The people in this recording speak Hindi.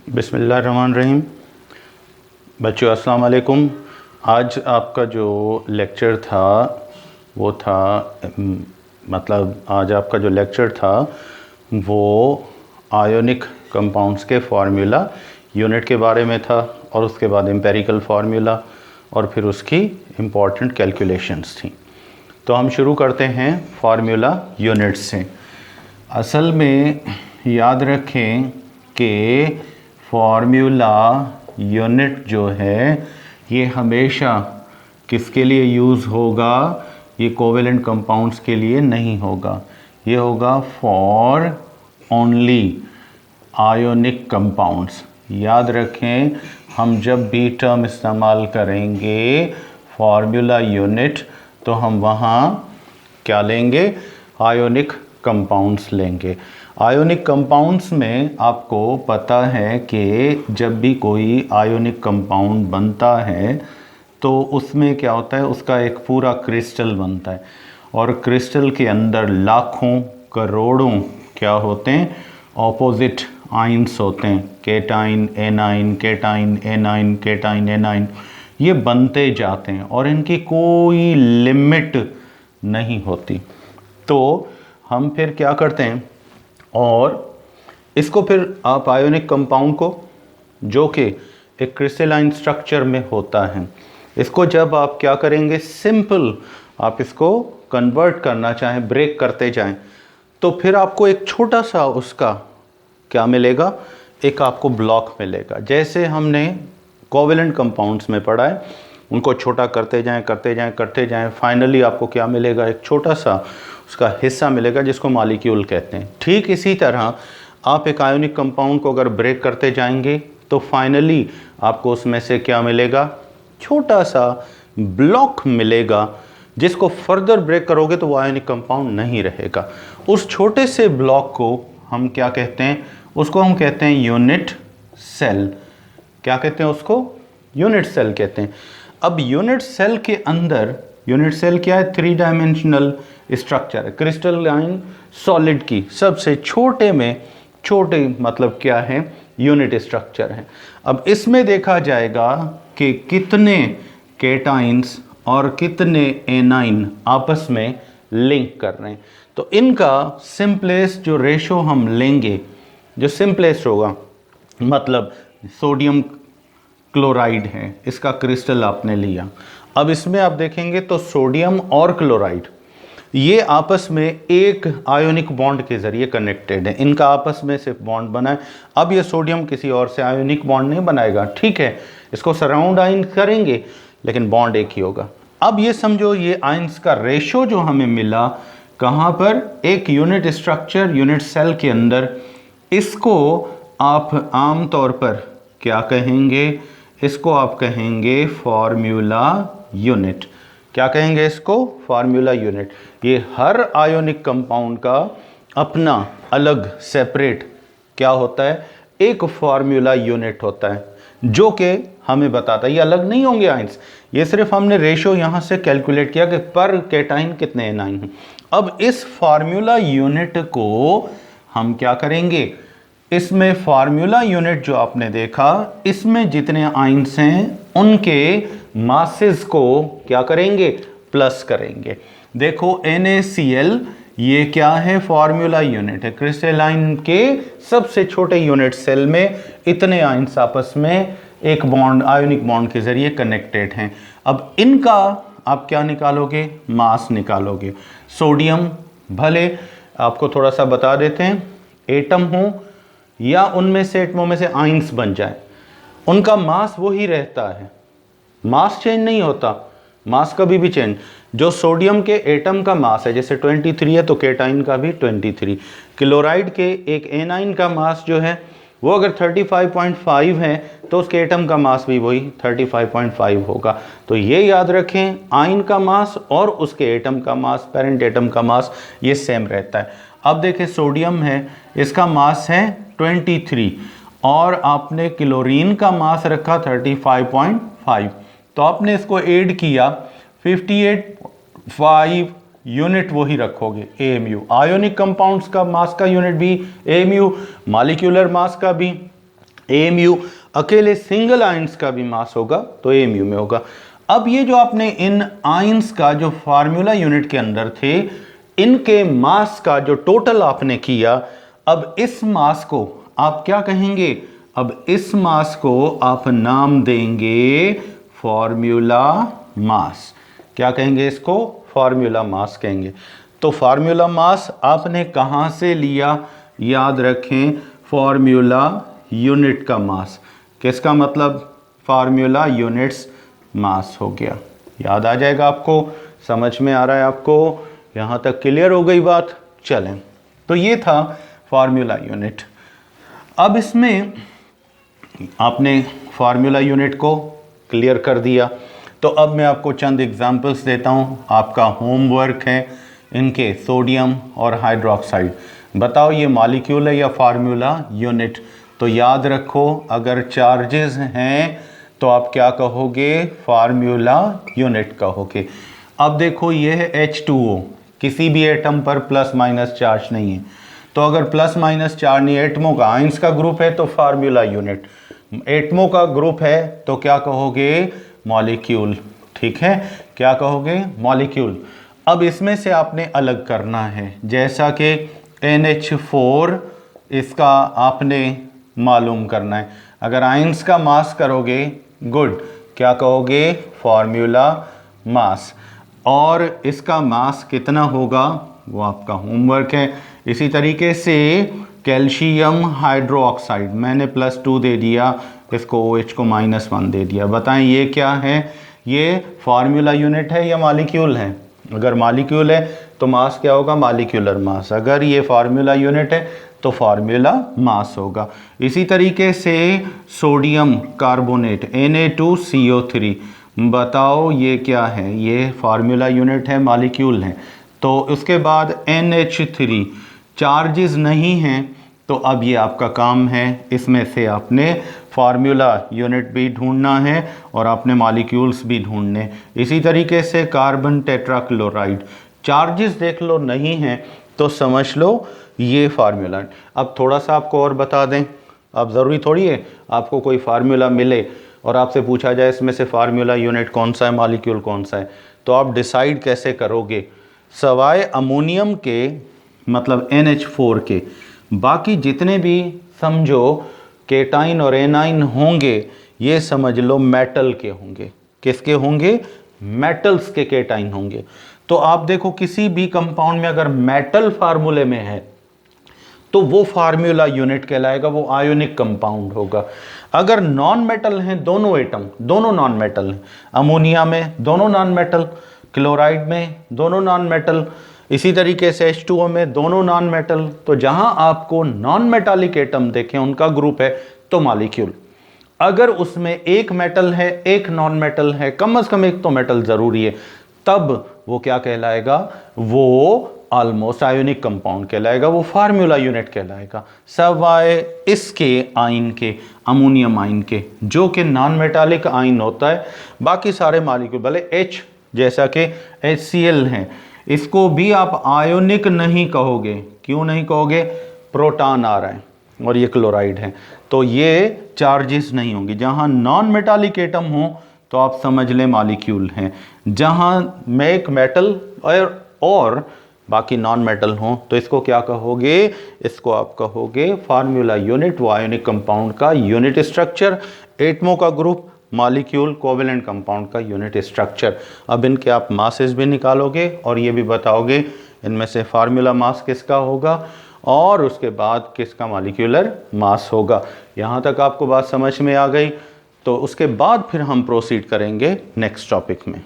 बिस्मिल्लाहिर्रहमानिर्रहीम। बच्चों अस्सलाम वालेकुम। आज आपका जो लेक्चर था वो था आज आपका जो लेक्चर था वो आयोनिक कंपाउंड्स के फार्मूला यूनिट के बारे में था और उसके बाद एम्पेरिकल फार्मूला और फिर उसकी इम्पॉर्टेंट कैलकुलेशंस थी। तो हम शुरू करते हैं फार्मूला यूनिट से। असल में याद रखें कि फार्मूला यूनिट जो है ये हमेशा किसके लिए यूज़ होगा? ये कोवेलेंट कंपाउंड्स के लिए नहीं होगा, ये होगा फॉर ओनली आयोनिक कंपाउंड्स। याद रखें, हम जब भी टर्म इस्तेमाल करेंगे फार्मूला यूनिट तो हम वहाँ क्या लेंगे? आयोनिक कंपाउंड्स लेंगे। आयोनिक कंपाउंड्स में आपको पता है कि जब भी कोई आयोनिक कंपाउंड बनता है तो उसमें क्या होता है, उसका एक पूरा क्रिस्टल बनता है और क्रिस्टल के अंदर लाखों करोड़ों क्या होते हैं? ऑपोजिट आइंस होते हैं। Cation A9, cation A9, cation A9, ये बनते जाते हैं और इनकी कोई लिमिट नहीं होती। तो हम फिर क्या करते हैं, और इसको फिर आप आयोनिक कंपाउंड को जो कि एक क्रिस्टलाइन स्ट्रक्चर में होता है, इसको जब आप क्या करेंगे, सिंपल आप इसको कन्वर्ट करना चाहें, ब्रेक करते जाएं, तो फिर आपको एक छोटा सा उसका क्या मिलेगा? एक आपको ब्लॉक मिलेगा। जैसे हमने कोवेलेंट कंपाउंड्स में पढ़ा है, उनको छोटा करते जाएं करते जाएं करते जाएं, फाइनली आपको क्या मिलेगा? एक छोटा सा उसका हिस्सा मिलेगा जिसको मॉलिक्यूल कहते हैं। ठीक इसी तरह आप एक आयोनिक कंपाउंड को अगर ब्रेक करते जाएंगे तो फाइनली आपको उसमें से क्या मिलेगा? छोटा सा ब्लॉक मिलेगा जिसको फर्दर ब्रेक करोगे तो वो आयोनिक कंपाउंड नहीं रहेगा। उस छोटे से ब्लॉक को हम क्या कहते हैं? उसको हम कहते हैं यूनिट सेल। क्या कहते हैं उसको? यूनिट सेल कहते हैं। अब यूनिट सेल के अंदर, यूनिट सेल क्या है? 3 डायमेंशनल स्ट्रक्चर है, क्रिस्टलाइन सॉलिड की सबसे छोटे में छोटे मतलब क्या है? यूनिट स्ट्रक्चर है। अब इसमें देखा जाएगा कि कितने केटाइंस और कितने एनाइन आपस में लिंक कर रहे हैं। तो इनका सिंपलेस्ट जो रेशो हम लेंगे, जो सिंपलेस्ट होगा, मतलब सोडियम क्लोराइड है, इसका क्रिस्टल आपने लिया। अब इसमें आप देखेंगे तो सोडियम और क्लोराइड ये आपस में एक आयोनिक बॉन्ड के ज़रिए कनेक्टेड है। इनका आपस में सिर्फ बॉन्ड बना है। अब ये सोडियम किसी और से आयोनिक बॉन्ड नहीं बनाएगा, ठीक है, इसको सराउंड आयन करेंगे लेकिन बॉन्ड एक ही होगा। अब ये समझो, ये आयंस का रेशो जो हमें मिला कहाँ पर? एक यूनिट स्ट्रक्चर, यूनिट सेल के अंदर। इसको आप आम तौर पर क्या कहेंगे? इसको आप कहेंगे फार्मूला यूनिट। क्या कहेंगे इसको? Formula unit. ये हर आयोनिक कंपाउंड का अपना अलग सेपरेट क्या होता है? एक फार्मूला यूनिट होता है जो कि हमें बताता है। ये अलग नहीं होंगे आयंस, ये सिर्फ हमने रेशो यहाँ से कैलकुलेट किया कि पर केटाइन कितने एनाइन हैं। अब इस फार्मूला यूनिट को हम क्या करेंगे? इसमें फार्मूला यूनिट जो आपने देखा, इसमें जितने आयंस हैं उनके मासेस को क्या करेंगे? प्लस करेंगे। देखो NaCl ये क्या है? फार्मूला यूनिट है। क्रिस्टलाइन के सबसे छोटे यूनिट सेल में इतने आयंस आपस में एक बॉन्ड, आयोनिक बॉन्ड के जरिए कनेक्टेड हैं। अब इनका आप क्या निकालोगे? मास निकालोगे। सोडियम भले आपको थोड़ा सा बता देते हैं, एटम हो या उनमें से एटमों में से आयंस बन जाए, उनका मास वही रहता है, मास चेंज नहीं होता, मास कभी भी चेंज। जो सोडियम के एटम का मास है जैसे 23 है तो केटाइन का भी 23। क्लोराइड के एक एनाइन का मास जो है वो अगर 35.5 है तो उसके एटम का मास भी वही 35.5 होगा। तो ये याद रखें, आयन का मास और उसके एटम का मास, पेरेंट एटम का मास, ये सेम रहता है। अब देखें, सोडियम है, इसका मास है 23 और आपने क्लोरीन का मास रखा 35.5, तो आपने इसको ऐड किया 58.5 यूनिट वही रखोगे AMU। आयोनिक कंपाउंड्स का मास का यूनिट भी AMU, मॉलिक्यूलर मास का भी AMU अकेले सिंगल आयंस का भी मास होगा तो AMU में होगा। अब ये जो आपने इन आयंस का जो फार्मूला यूनिट के अंदर थे, इनके मास का जो टोटल आपने किया, अब इस मास को आप क्या कहेंगे? अब इस मास को आप नाम देंगे फार्मूला मास। क्या कहेंगे इसको? फार्मूला मास कहेंगे। तो फार्मूला मास आपने कहां से लिया? याद रखें, फार्मूला यूनिट का मास। किसका मतलब? फार्मूला यूनिट्स मास हो गया। याद आ जाएगा आपको? समझ में आ रहा है आपको? यहां तक क्लियर हो गई बात? चलें, तो ये था फार्मूला यूनिट। अब इसमें आपने फार्मूला यूनिट को क्लियर कर दिया, तो अब मैं आपको चंद एग्जांपल्स देता हूं। आपका होमवर्क है इनके, सोडियम और हाइड्रोक्साइड। बताओ ये मॉलिक्यूल है या फार्मूला यूनिट? तो याद रखो, अगर चार्जेस हैं तो आप क्या कहोगे? फार्मूला यूनिट कहोगे। अब देखो ये है H2O, किसी भी एटम पर प्लस माइनस चार्ज नहीं है, तो अगर प्लस माइनस चार्ज नहीं, एटमों का आयंस का ग्रुप है तो फार्मूला यूनिट। एटमों का ग्रुप है तो क्या कहोगे? मॉलिक्यूल। ठीक है, क्या कहोगे? मॉलिक्यूल। अब इसमें से आपने अलग करना है, जैसा कि NH4 इसका आपने मालूम करना है। अगर आयंस का मास करोगे, गुड, क्या कहोगे? Formula mass. और इसका मास कितना होगा वो आपका होमवर्क है। इसी तरीके से कैल्शियम हाइड्रोक्साइड, मैंने +2 दे दिया, इसको OH को -1 दे दिया। बताएं ये क्या है? ये फार्मूला यूनिट है या मॉलिक्यूल है? अगर मॉलिक्यूल है तो मास क्या होगा? Molecular mass. अगर ये फार्मूला यूनिट है तो फार्मूला मास होगा। इसी तरीके से सोडियम कार्बोनेट Na2CO3, बताओ ये क्या है? ये फार्मूला यूनिट है, मॉलिक्यूल है। तो उसके बाद NH3, चार्जेस नहीं हैं, तो अब ये आपका काम है, इसमें से आपने फार्मूला यूनिट भी ढूंढना है और आपने मॉलिक्यूल्स भी ढूंढने। इसी तरीके से कार्बन टेट्राक्लोराइड, चार्जेस देख लो नहीं हैं तो समझ लो ये फार्मूला। अब थोड़ा सा आपको और बता दें, अब ज़रूरी थोड़ी है आपको कोई फार्मूला मिले और आपसे पूछा जाए इसमें से फार्मूला यूनिट कौन सा है, मॉलिक्यूल कौन सा है, तो आप डिसाइड कैसे करोगे? सवाए अमोनियम के, मतलब NH4 के, बाकी जितने भी समझो केटाइन और एनाइन होंगे, ये समझ लो मेटल के होंगे। किसके होंगे? मेटल्स के केटाइन होंगे। तो आप देखो किसी भी कंपाउंड में अगर मेटल फार्मूले में है तो वो फार्मूला यूनिट कहलाएगा, वो आयोनिक कंपाउंड होगा। अगर नॉन मेटल हैं दोनों एटम, दोनों नॉन मेटल हैं, अमोनिया में दोनों नॉन मेटल, क्लोराइड में दोनों नॉन मेटल, इसी तरीके से H2O में दोनों नॉन मेटल, तो जहां आपको नॉन मेटालिक एटम देखें उनका ग्रुप है तो मॉलिक्यूल। अगर उसमें एक मेटल है एक नॉन मेटल है, कम से कम एक तो मेटल जरूरी है, तब वो क्या कहलाएगा? वो ऑलमोस्ट आयोनिक कंपाउंड कहलाएगा, वो फार्मूला यूनिट कहलाएगा। सवाए इसके आयन के, अमोनियम आयन के, जो कि नॉन मेटालिक आयन होता है, बाकी सारे मॉलिक्यूल भले H जैसा कि HCl हैं, इसको भी आप आयोनिक नहीं कहोगे। क्यों नहीं कहोगे? प्रोटॉन आ रहा है और ये क्लोराइड है, तो ये चार्जेस नहीं होंगे। जहां नॉन मेटालिक एटम हो तो आप समझ लें मॉलिक्यूल हैं, जहां में एक मेटल और बाकी नॉन मेटल हो तो इसको क्या कहोगे? इसको आप कहोगे फार्मूला यूनिट, वो आयोनिक कंपाउंड का यूनिट स्ट्रक्चर, एटमों का ग्रुप, मॉलिक्यूल, कोवेलेंट कंपाउंड का यूनिट स्ट्रक्चर। अब इनके आप मासेस भी निकालोगे और ये भी बताओगे इनमें से फार्मूला मास किसका होगा और उसके बाद किसका मॉलिक्यूलर मास होगा। यहाँ तक आपको बात समझ में आ गई? तो उसके बाद फिर हम प्रोसीड करेंगे नेक्स्ट टॉपिक में।